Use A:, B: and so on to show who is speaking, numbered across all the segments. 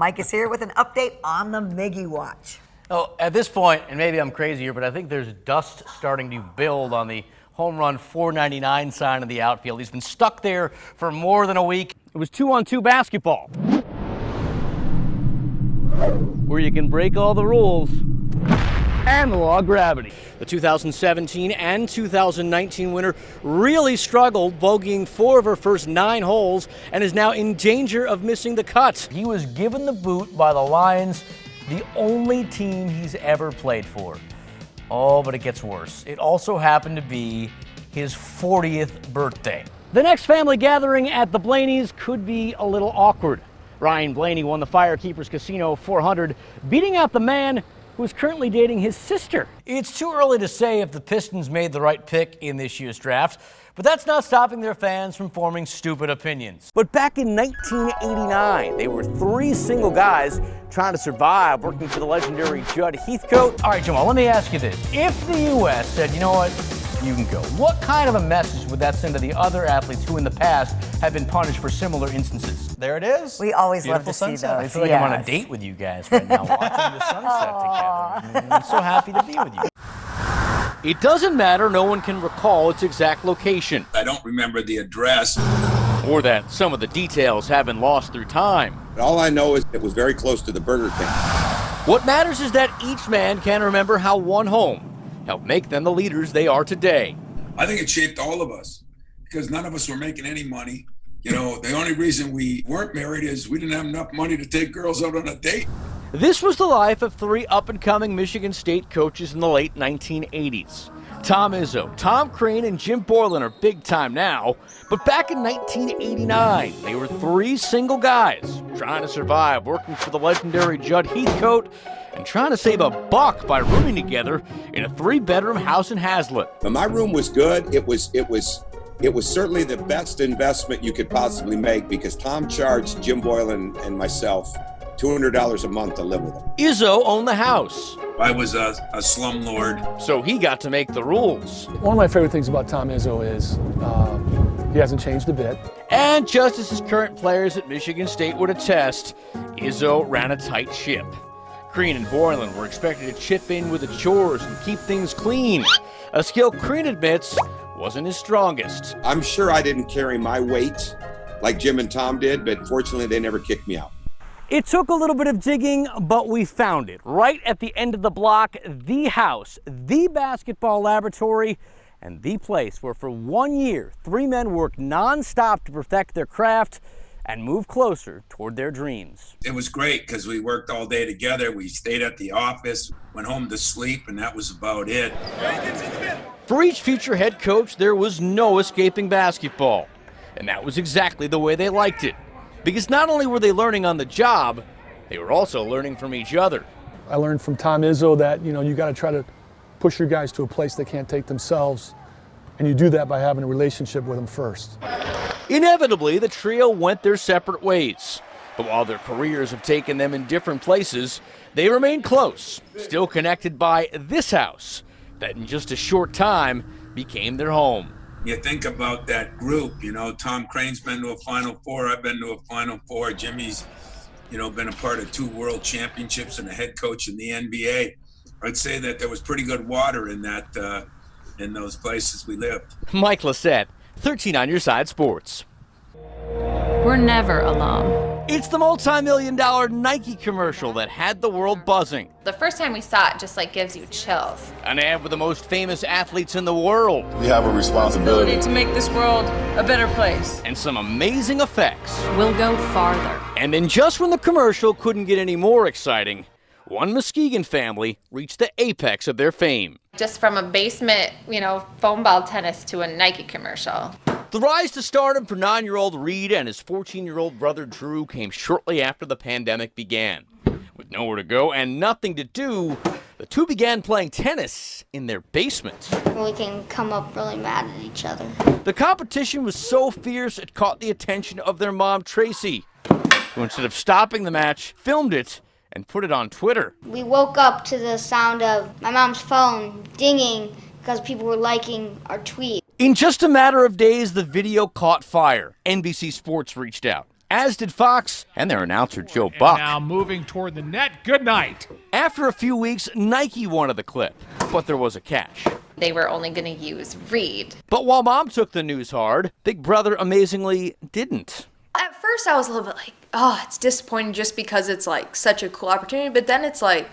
A: Mike is here with an update on the Miggy Watch.
B: Oh, at this point, and maybe I'm crazy here, but I think there's dust starting to build on the home run 499 sign in the outfield. He's been stuck there for more than a week. It was 2-on-2 basketball, where you can break all the rules and the law of gravity. The 2017 and 2019 winner really struggled, bogeying 4 of her first 9 holes and is now in danger of missing the cut. He was given the boot by the Lions, the only team he's ever played for. Oh, but it gets worse. It also happened to be his 40th birthday. The next family gathering at the Blaney's could be a little awkward. Ryan Blaney won the Firekeepers Casino 400, beating out the man who is currently dating his sister. It's too early to say if the Pistons made the right pick in this year's draft, but that's not stopping their fans from forming stupid opinions. But back in 1989, they were 3 single guys trying to survive, working for the legendary Judd Heathcote. All right, Jamal, let me ask you this. If the U.S. said, you know what, you can go, what kind of a message would that send to the other athletes who in the past have been punished for similar instances? There it is.
A: We always
B: Beautiful
A: love to
B: sunset.
A: see those.
B: I feel like I'm on a date with you guys right now, watching the sunset together. I'm so happy to be with you. It doesn't matter, no one can recall its exact location.
C: I don't remember the address.
B: Or that some of the details have been lost through time.
D: All I know is it was very close to the Burger King.
B: What matters is that each man can remember how one home helped make them the leaders they are today.
C: I think it shaped all of us because none of us were making any money. You know, the only reason we weren't married is we didn't have enough money to take girls out on a date.
B: This was the life of 3 up-and-coming Michigan State coaches in the late 1980s. Tom Izzo, Tom Crean, and Jim Boylan are big time now, but back in 1989, they were 3 single guys trying to survive, working for the legendary Judd Heathcote and trying to save a buck by rooming together in a 3-bedroom house in Hazlitt.
D: But my room was good. It was certainly the best investment you could possibly make because Tom charged Jim Boylan and myself $200 a month to live with him.
B: Izzo owned the house.
C: I was a slumlord.
B: So he got to make the rules.
E: One of my favorite things about Tom Izzo is he hasn't changed a bit.
B: And just as his current players at Michigan State would attest, Izzo ran a tight ship. Crean and Boylan were expected to chip in with the chores and keep things clean, a skill Crean admits wasn't his strongest.
D: I'm sure I didn't carry my weight like Jim and Tom did, but fortunately they never kicked me out.
B: It took a little bit of digging, but we found it. Right at the end of the block, the house, the basketball laboratory, and the place where for 1 year, 3 men worked nonstop to perfect their craft and move closer toward their dreams.
C: It was great because we worked all day together. We stayed at the office, went home to sleep, and that was about it.
B: For each future head coach, there was no escaping basketball. And that was exactly the way they liked it. Because not only were they learning on the job, they were also learning from each other.
E: I learned from Tom Izzo that, you got to try to push your guys to a place they can't take themselves. And you do that by having a relationship with them first.
B: Inevitably, the trio went their separate ways. But while their careers have taken them in different places, they remain close, still connected by this house that in just a short time became their home.
C: You think about that group, Tom Crane's been to a Final Four. I've been to a Final Four. Jimmy's, been a part of 2 world championships and a head coach in the NBA. I'd say that there was pretty good water in that, in those places we lived.
B: Mike Lacett, 13 on Your Side Sports.
F: We're never alone.
B: It's the multi-million-dollar Nike commercial that had the world buzzing.
G: The first time we saw it just gives you chills.
B: An ad with the most famous athletes in the world.
H: We have a responsibility
F: to make this world a better place.
B: And some amazing effects.
F: We'll go farther.
B: And then just when the commercial couldn't get any more exciting, one Muskegon family reached the apex of their fame.
G: Just from a basement, foam ball tennis to a Nike commercial.
B: The rise to stardom for 9-year-old Reed and his 14-year-old brother Drew came shortly after the pandemic began. With nowhere to go and nothing to do, the two began playing tennis in their basement.
I: We can come up really mad at each other.
B: The competition was so fierce it caught the attention of their mom, Tracy, who instead of stopping the match, filmed it and put it on Twitter.
I: We woke up to the sound of my mom's phone dinging because people were liking our tweet.
B: In just a matter of days, the video caught fire. NBC Sports reached out, as did Fox and their announcer Joe Buck.
H: Now moving toward the net. Good night.
B: After a few weeks, Nike wanted the clip, but there was a catch.
G: They were only going to use Reed.
B: But while Mom took the news hard, Big Brother amazingly didn't.
J: At first I was a little bit like, oh, it's disappointing just because it's like such a cool opportunity. But then it's like,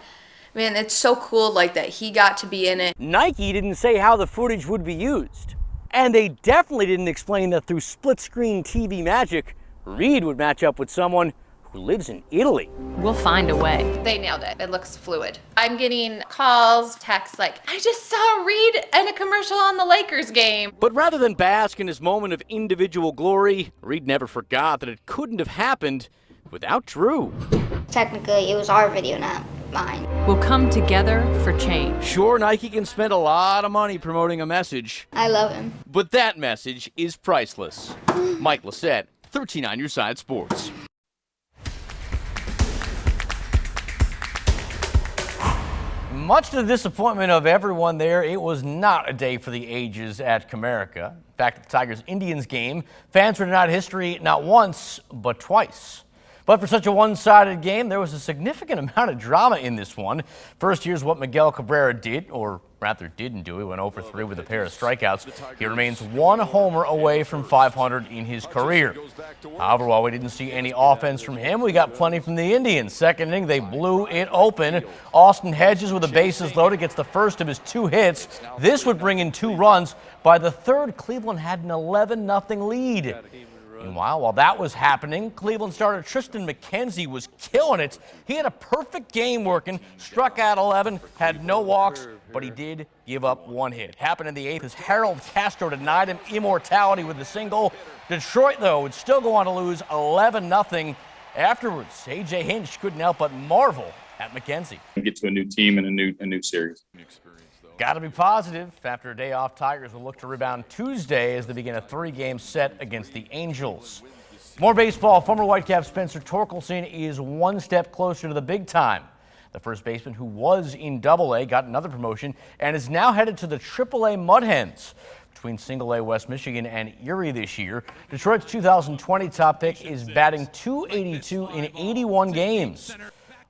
J: man, it's so cool like that he got to be in it.
B: Nike didn't say how the footage would be used. And they definitely didn't explain that through split-screen TV magic, Reed would match up with someone who lives in Italy.
F: We'll find a way.
G: They nailed it. It looks fluid. I'm getting calls, texts like, I just saw Reed in a commercial on the Lakers game.
B: But rather than bask in his moment of individual glory, Reed never forgot that it couldn't have happened without Drew.
I: Technically, it was our video, not mine.
F: We'll come together for change.
B: Sure, Nike can spend a lot of money promoting a message,
I: I love him.
B: but that message is priceless. Mike Lacett, 13 on Your Side Sports. Much to the disappointment of everyone there, it was not a day for the ages at Comerica. In fact, at the Tigers-Indians game, fans were denied history not once, but twice. But for such a one-sided game, there was a significant amount of drama in this one. First, here's what Miguel Cabrera did, or rather didn't do. He went 0 for 3 with a pair of strikeouts. He remains one homer away from 500 in his career. However, while we didn't see any offense from him, we got plenty from the Indians. Second inning, they blew it open. Austin Hedges, with the bases loaded, gets the first of his 2 hits. This would bring in 2 runs. By the third, Cleveland had an 11-0 lead. Meanwhile, while that was happening, Cleveland starter Tristan McKenzie was killing it. He had a perfect game working, struck out 11, had no walks, but he did give up 1 hit. Happened in the 8th as Harold Castro denied him immortality with a single. Detroit, though, would still go on to lose 11-0. Afterwards, A.J. Hinch couldn't help but marvel at McKenzie.
K: Get to a new team and a new series.
B: Got to be positive. After a day off, Tigers will look to rebound Tuesday as they begin a 3-game set against the Angels. More baseball. Former Whitecap Spencer Torkelson is 1 step closer to the big time. The first baseman, who was in Double-A, got another promotion and is now headed to the Triple-A Mudhens. Between Single-A West Michigan and Erie this year, Detroit's 2020 top pick is batting .282 in 81 games.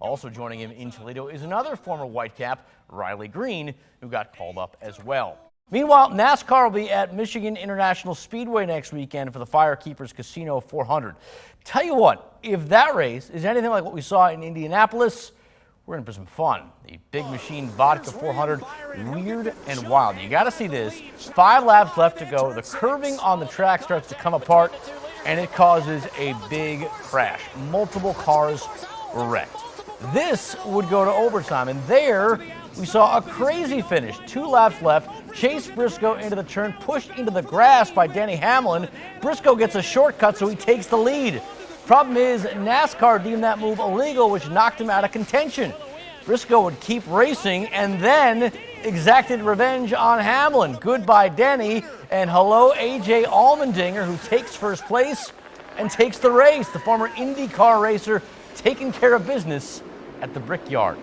B: Also joining him in Toledo is another former Whitecap, Riley Green, who got called up as well. Meanwhile, NASCAR will be at Michigan International Speedway next weekend for the Firekeepers Casino 400. Tell you what, if that race is anything like what we saw in Indianapolis, we're in for some fun. The Big Machine Vodka 400, weird and wild. You got to see this. 5 laps left to go. The curving on the track starts to come apart, and it causes a big crash. Multiple cars were wrecked. This would go to overtime, and there we saw a crazy finish. 2 laps left. Chase Briscoe into the turn, pushed into the grass by Denny Hamlin. Briscoe gets a shortcut, so he takes the lead. Problem is, NASCAR deemed that move illegal, which knocked him out of contention. Briscoe would keep racing and then exacted revenge on Hamlin. Goodbye, Denny, and hello, A.J. Allmendinger, who takes first place and takes the race. The former IndyCar racer taking care of business at the Brickyard.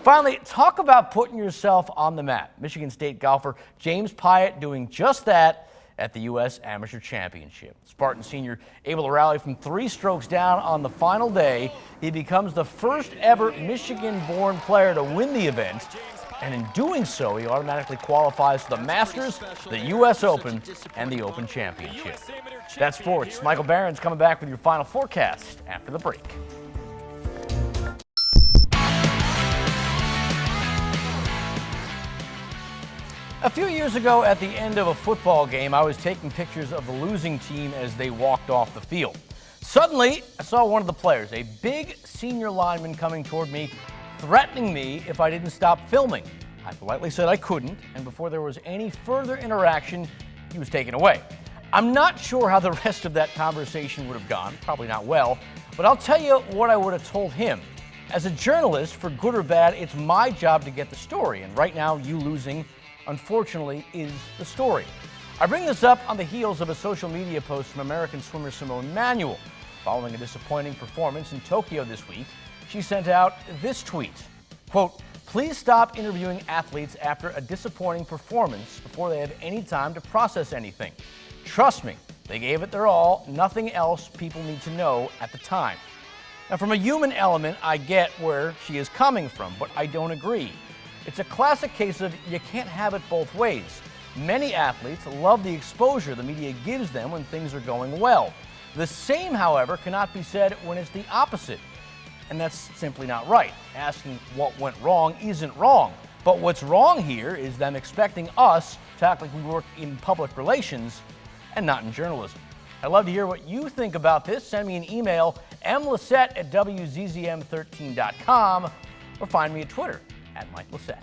B: Finally, talk about putting yourself on the map. Michigan State golfer James Piot doing just that at the U.S. Amateur Championship. Spartan senior able to rally from 3 strokes down on the final day. He becomes the first ever Michigan-born player to win the event. And in doing so, he automatically qualifies for the Masters, the U.S. Open, and the Open Championship. That's sports. Michael Barron's coming back with your final forecast after the break. A few years ago, at the end of a football game, I was taking pictures of the losing team as they walked off the field. Suddenly, I saw one of the players, a big senior lineman, coming toward me, threatening me if I didn't stop filming. I politely said I couldn't, and before there was any further interaction, he was taken away. I'm not sure how the rest of that conversation would have gone, probably not well, but I'll tell you what I would have told him. As a journalist, for good or bad, it's my job to get the story, and right now, you losing, unfortunately, is the story. I bring this up on the heels of a social media post from American swimmer Simone Manuel. Following a disappointing performance in Tokyo this week, she sent out this tweet, quote, "Please stop interviewing athletes after a disappointing performance before they have any time to process anything. Trust me, They gave it their all, nothing else people need to know at the time. Now, from a human element, I get where she is coming from, but I don't agree. It's a classic case of you can't have it both ways. Many athletes love the exposure the media gives them when things are going well. The same, however, cannot be said when it's the opposite. And that's simply not right. Asking what went wrong isn't wrong. But what's wrong here is them expecting us to act like we work in public relations and not in journalism. I'd love to hear what you think about this. Send me an email, mlacett@wzzm13.com, or find me at Twitter @MikeLacett.